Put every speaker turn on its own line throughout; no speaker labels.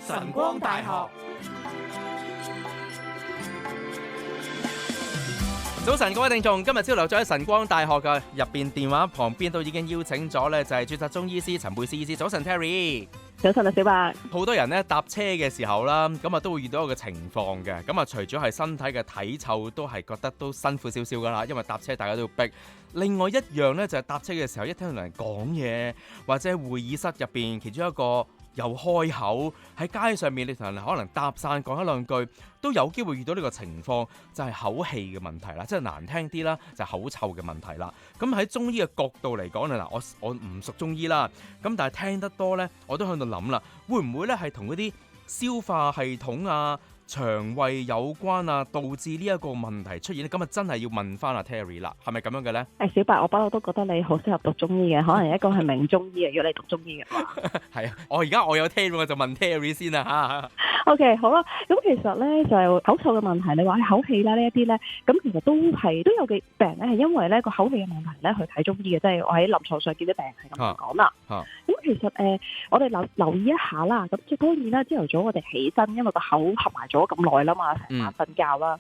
晨光大學早晨，各位聽眾，今日朝頭早喺晨光大學嘅入邊電話旁邊都已經邀請咗咧，就係註冊中醫師陳佩斯醫師。早晨 Terry，
早晨啊，小白。
好多人咧搭車嘅時候啦，咁啊都會遇到一個情況嘅，咁啊除咗係身體嘅體臭，都係覺得都辛苦少少噶啦，因為搭車大家都要逼。另外一樣咧就係搭車嘅時候，一聽到人講嘢，或者會議室入邊其中一個又開口喺街上面，你同人可能搭訕講一兩句，都有機會遇到呢個情況，就係口氣嘅問題啦，即係難聽啲啦，就係口臭嘅問題啦。咁喺中醫嘅角度嚟講嗱，我唔熟中醫啦，咁但係聽得多呢，我都喺度諗啦，會唔會呢係同嗰啲消化系統啊、腸胃有關啊，導致呢一個問題出現咧？咁啊真係要問翻阿 Terry 啦，係咪咁樣嘅呢？
小白，我不嬲都覺得你好適合讀中醫嘅，可能一個係名中醫嘅，如果你讀中醫嘅話。
係啊，我而家有聽，我就問 Terry 先啦嚇。
OK， 好啦，咁其實咧就係口臭嘅問題，你話口氣啦呢一啲咧，咁其實都有嘅病人咧係因為咧個口氣嘅問題咧去睇中醫嘅，即係我喺臨床上見啲病人係咁講啦。咁其實我哋留意一下啦，咁即係當然啦，朝頭早我哋起身，因為個口合埋咗咁耐啦嘛，成晚瞓覺啦。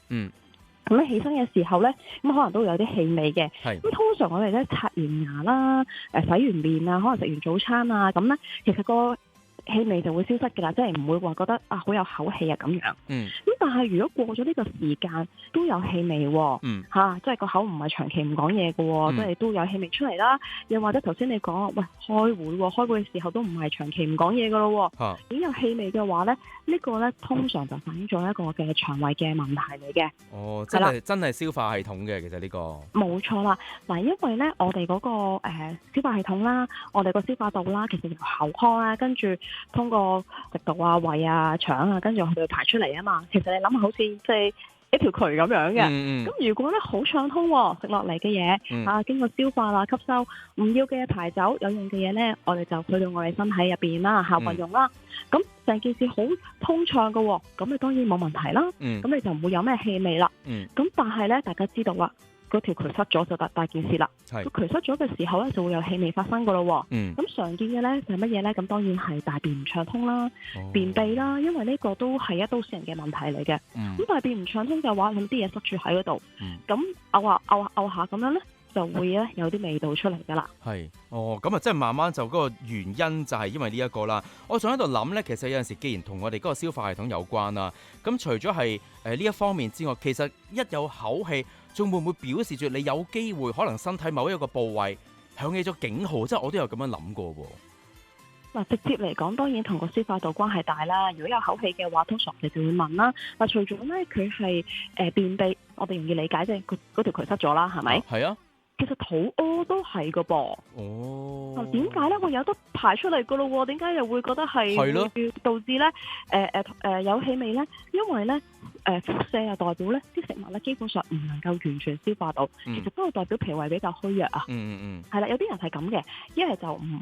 咁咧起身嘅時候咧，咁可能都會有啲氣味嘅。咁通常我哋咧刷完牙啦，洗完面啊，可能食完早餐啊，咁咧其實個氣味就會消失㗎啦，即係唔會話覺得啊好有口氣啊咁樣。咁但係如果過咗呢個時間都有氣味喎，即係個口唔係長期唔講嘢嘅喎，即係都有氣味出嚟啦。又或者頭先你講喂開會嘅時候都唔係長期唔講嘢㗎咯喎，已經有氣味嘅話咧，呢個咧通常就反映咗一個嘅腸胃嘅問題嚟嘅。
哦，真係消化系統嘅，其實呢個
冇錯啦。嗱，因為咧我哋嗰個消化系統啦，我哋個消化道啦，其實由口腔啦，跟住通過食道啊、胃啊、腸啊，跟住去到排出嚟啊嘛。其實你諗下，好似即係一條渠咁樣嘅。咁如果咧好暢通，食落嚟嘅嘢經過消化啦、吸收，唔要嘅嘢排走，有用嘅嘢咧，我哋就去到我哋身體入邊啦，運用啦。咁成件事好通暢嘅，咁你當然冇問題啦。咁你就唔會有咩氣味啦。咁但係咧，大家知道啦，嗰條渠塞咗就大件事啦。個渠塞咗嘅時候咧，就會有氣味發生噶咯。咁常見嘅咧就係乜嘢咧？咁當然係大便唔暢通啦、便秘啦，因為呢個都係一都市人嘅問題嚟嘅。咁大便唔暢通嘅話，咁啲嘢塞住喺嗰度，咁嘔下咁樣咧，就會咧有啲味道出嚟噶啦。
咁啊，即係慢慢就嗰個原因就係因為呢一個啦。我仲喺度諗咧，其實有陣時既然同我哋嗰個消化系統有關啦，咁除咗係呢一方面之外，其實一有口氣，仲會唔會表示住你有機會可能身體某一個部位響起咗警號？即係我都有咁樣諗過喎。
嗱，直接嚟講，當然同個消化道關係大啦。如果有口氣嘅話，通常我哋就會問啦。嗱，除咗咧佢係便秘，我哋容易理解即係嗰條渠塞咗啦，係咪？係啊。其實肚屙都係噶噃。點解咧？我有得排出嚟噶咯？點解又會覺得係會導致咧有氣味咧？因為咧輻射又代表咧啲食物咧基本上唔能夠完全消化到，其實都係代表脾胃比較虛弱啊。係啦，有啲人係咁嘅，一係就唔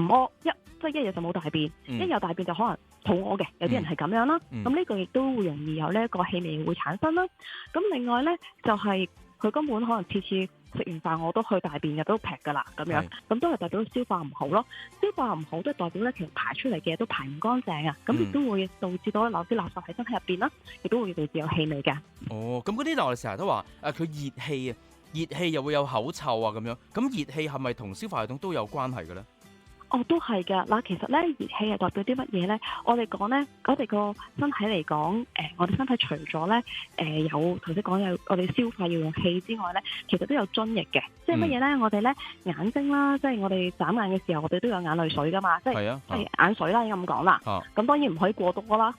屙，即係一日就冇大便，一有大便就可能肚屙嘅，有啲人係咁樣啦。咁呢個亦都會容易有呢一個氣味會產生啦。咁另外咧就係佢根本可能次次食完飯我都去大便嘅，都劈噶啦咁樣，咁都係代表消化唔好咯。消化唔好都係代表咧，其實排出嚟嘅嘢都排唔乾淨啊，咁亦都會導致到留啲垃圾喺身體入邊啦，亦都會導致有氣味嘅。咁嗰啲我哋成日都話佢熱氣啊，熱氣又會有口臭啊咁樣，咁熱氣係咪同消化系統都有關係嘅咧？都係㗎。嗱，其實咧熱氣係代表啲乜嘢咧？我哋講咧，我哋個身體嚟講，我哋身體除咗咧，有頭先講有我哋消化要用氣之外咧，其實都有津液嘅。即係乜嘢咧？我哋咧眼睛啦，即係我哋眨眼嘅時候，我哋都有眼淚水㗎嘛，即係眼水啦，咁講啦。咁當然唔可以過多啦。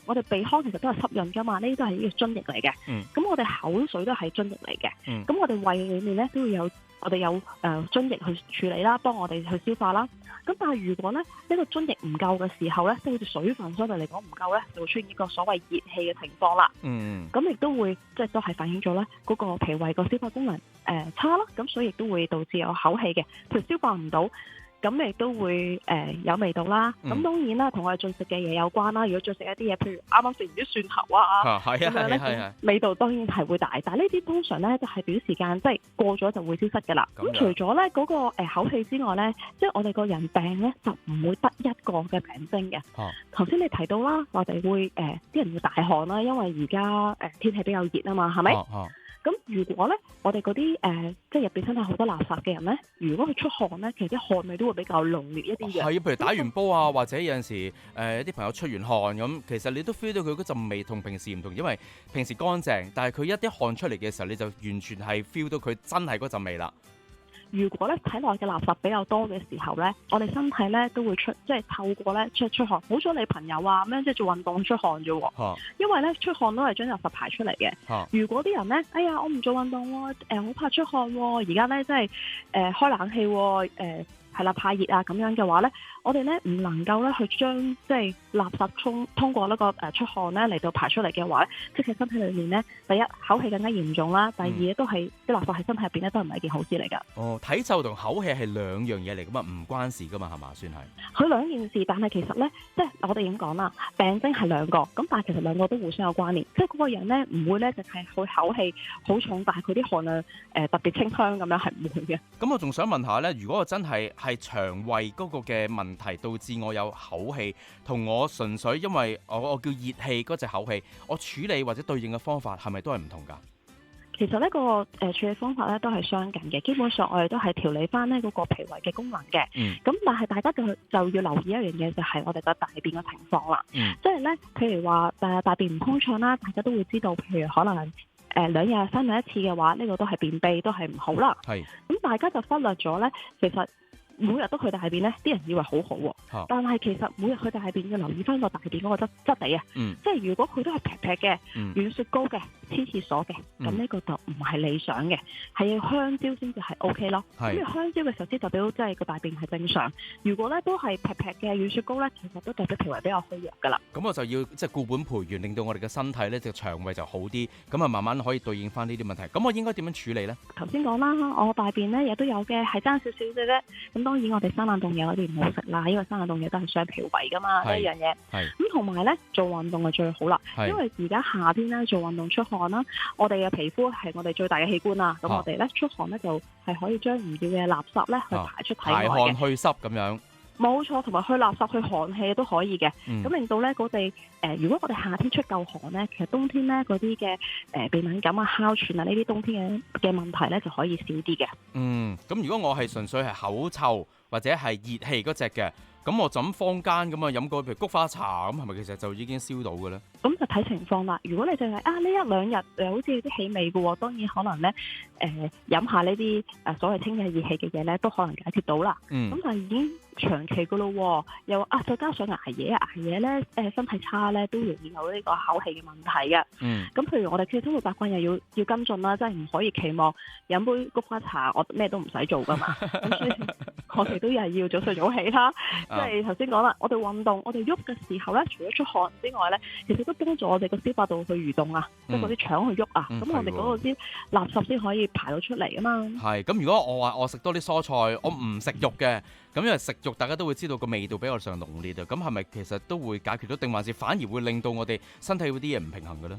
我哋鼻腔其實都係濕潤㗎嘛，呢啲都係呢個津液嚟嘅。咁我哋口水都係津液嚟嘅。咁我哋胃裡面咧都會有。我哋有津液去處理啦，幫我哋去消化啦。咁但係如果咧呢個津液唔夠嘅時候咧，即係好似水分相對嚟講唔夠咧，就會出現一個所謂熱氣嘅情況啦。咁亦都會即係都係反映咗咧嗰個脾胃個消化功能差啦。咁所以亦都會導致有口氣嘅，譬如消化唔到。咁亦都會有味道啦。咁當然啦，同我哋進食嘅嘢有關啦。如果進食一啲嘢，譬如啱啱食完啲蒜頭啊，咁樣咧，味道當然係會大。但係呢啲通常咧就係短時間，即係過咗就會消失㗎啦。咁除咗咧嗰個口氣之外咧，即係我哋個人病咧就唔會得一個嘅病徵嘅。頭先你提到啦，我哋會啲人會大汗啦，因為而家天氣比較熱啊嘛，係咪？咁如果咧，我哋嗰啲即係入邊身體好多垃圾嘅人咧，如果佢出汗咧，其實啲汗味都會比較濃烈一啲嘅。
係，譬如打完波啊，或者有陣時啲朋友出完汗咁，其實你都 feel 到佢嗰陣味同平時唔同，因為平時乾淨，但係佢一啲汗出嚟嘅時候，你就完全係 feel 到佢真係嗰陣味啦。
如果咧體內嘅垃圾比較多嘅時候咧，我哋身體咧都會即係透過咧出汗。好咗你朋友啊咁樣即係做運動出汗啫喎，因為咧出汗都係將垃圾排出嚟嘅。如果啲人咧，哎呀我唔做運動喎，好怕出汗喎，而家咧即係開冷氣喎，係啦，怕熱啊咁樣嘅話咧，我哋咧唔能夠咧去將即係垃圾通過呢個出汗咧嚟到排出嚟嘅話咧，即係身體裏面咧，第一口氣更加嚴重啦，第二都係啲垃圾喺身體入邊咧都唔係一件好事嚟㗎。
哦，體臭同口氣係兩樣嘢嚟㗎嘛，唔關事㗎嘛，係嘛？算係。
佢兩件事，但係其實咧，即係我哋咁講啦，病徵係兩個，咁但係其實兩個都互相有關聯，即係嗰個人咧唔會咧淨係佢口氣好重，但係佢啲汗量特別清香咁樣係唔會嘅。
咁我仲想問下咧，如果我真係腸胃嗰個嘅問題導致我有口氣，同我純粹因為我叫熱氣嗰隻口氣，我處理或者對應嘅方法係咪都係唔同㗎？
其實呢個處理方法咧都係相近嘅，基本上我哋都係調理翻呢嗰個脾胃嘅功能嘅。咁但係大家就要留意一樣嘢，就係我哋個大便嘅情況啦。即係咧，譬如話大便唔通暢啦，大家都會知道，譬如可能2日3日一次嘅話，呢個都係便秘，都係唔好啦。咁大家就忽略咗咧，其實每日都去大便咧，啲人以為好好喎，但係其實每日去大便要留意翻個大便嗰個質地啊，即係如果佢都係劈劈嘅、軟雪糕嘅、黐廁所嘅，咁呢個就唔係理想嘅，係要香蕉先至係 OK 咯。咁要香蕉嘅時候先代表即係個大便係正常。如果咧都係劈劈嘅軟雪糕咧，其實都代表脾胃比較虛弱噶啦。
咁我就要即係固本培元，令到我哋嘅身體咧隻腸胃就好啲，咁啊慢慢可以對應翻呢啲問題。咁我應該點樣處理咧？
頭先講啦，我大便咧亦都有嘅，係爭少少嘅啫。咁當然我哋生冷凍嘢嗰啲唔好食啦，因為生冷凍嘢都係傷脾胃噶嘛，呢一樣嘢。咁同埋咧做運動係最好啦，因為而家夏天咧做運動出汗啦，我哋嘅皮膚係我哋最大嘅器官啦。咁我哋咧出汗咧就係可以將唔要嘅垃圾咧去排出體外嘅。排汗
去濕咁樣。
冇錯，同埋去垃圾去寒氣都可以嘅。咁令到咧我哋如果我哋夏天出夠汗咧，其實冬天咧嗰啲嘅鼻敏感啊、哮喘啊呢啲冬天嘅問題咧就可以少啲嘅。
咁如果我係純粹係口臭或者係熱氣嗰隻嘅，咁我就咁坊間咁啊飲個譬如菊花茶咁，係咪其實就已經消到嘅咧？
咁就睇情況啦。如果你淨係呢一兩日好似有啲氣味嘅喎，當然可能咧飲下呢啲所謂清熱熱氣嘅嘢咧，都可能解決到啦。咁但係已經長期嘅咯，又再加上捱夜咧身體差咧，都容易有呢個口氣嘅問題嘅。咁譬如我哋嘅生活習慣又要跟進啦，即係唔可以期望飲杯菊花茶我咩都唔使做噶嘛。咁所以我哋都係要早睡早起啦。即係頭先講啦，我哋運動我哋喐嘅時候咧，除咗出汗之外咧，其實都幫助我哋個消化道去蠕動啊，即係嗰啲腸去喐啊。咁我哋嗰個啲垃圾先可以排到出嚟啊嘛。
係咁，如果我話我食多啲蔬菜，我唔食肉嘅，咁因為食肉大家都會知道個味道比較上濃烈啊。咁係咪其實都會解決到，定還是反而會令到我哋身體嗰啲嘢唔平衡嘅咧？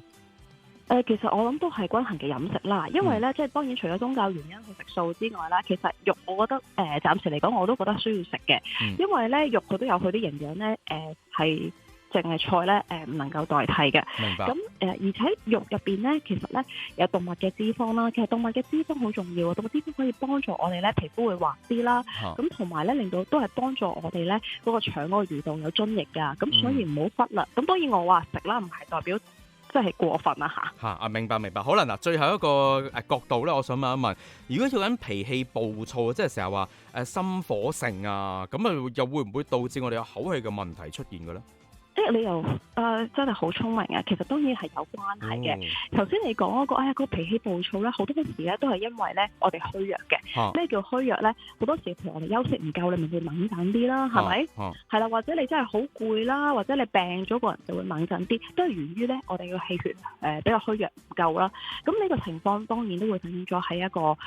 其實我諗都係均衡嘅飲食啦，因為咧即係當然除咗宗教原因去食素之外啦，其實肉我覺得暫時嚟講我都覺得需要食嘅。因為咧肉佢都有佢啲營養咧係淨係菜咧唔能夠代替嘅。
明白。
咁而且肉入邊咧其實咧有動物嘅脂肪啦，其實動物嘅脂肪好重要，動物脂肪可以幫助我哋咧皮膚會滑啲啦，咁同埋咧令到都係幫助我哋咧嗰個腸嗰個蠕動有津液㗎，咁所以唔好忽略。咁當然我話食啦，唔係代表即係過分啊嚇！
明白。好啦，嗱，最後一個角度咧，我想問一問，如果有人脾氣暴躁，即係成日話心火盛啊，咁啊又會唔會導致我哋有口氣嘅問題出現嘅咧？
你又真係好聰明啊！其實當然係有關係嘅。頭先你講嗰個個脾氣暴躁咧，好多時咧都係因為咧我哋虛弱嘅。咩叫虛弱咧？好多時譬如我哋休息唔夠，你咪會猛陣啲啦，係咪？係啦，或者你真係好攰啦，或者你病咗個人就會猛陣啲，都係源於咧我哋嘅氣血比較虛弱唔夠啦。咁呢個情況當然都會反映咗喺一個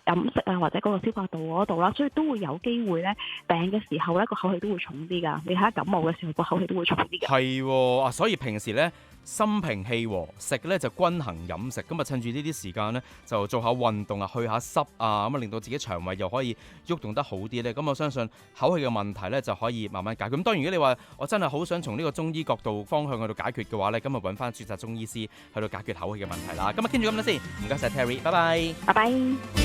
飲食啊或者嗰個消化道嗰度啦，所以都會有機會咧病嘅時候咧個口氣都會重啲㗎。你睇下感冒嘅時候個口氣都會重啲㗎。
係喎，所以平時咧心平氣和，食咧就均衡飲食，咁啊趁住呢啲時間咧就做下運動啊，去下濕啊，咁啊令到自己腸胃又可以喐動得好啲咧。咁我相信口氣嘅問題咧就可以慢慢解決。咁當然如果你話我真係好想從呢個中醫角度方向去到解決嘅話咧，咁啊揾翻註冊中醫師去到解決口氣嘅問題啦。今日傾住咁多先，唔該晒 Terry，拜拜。
拜拜。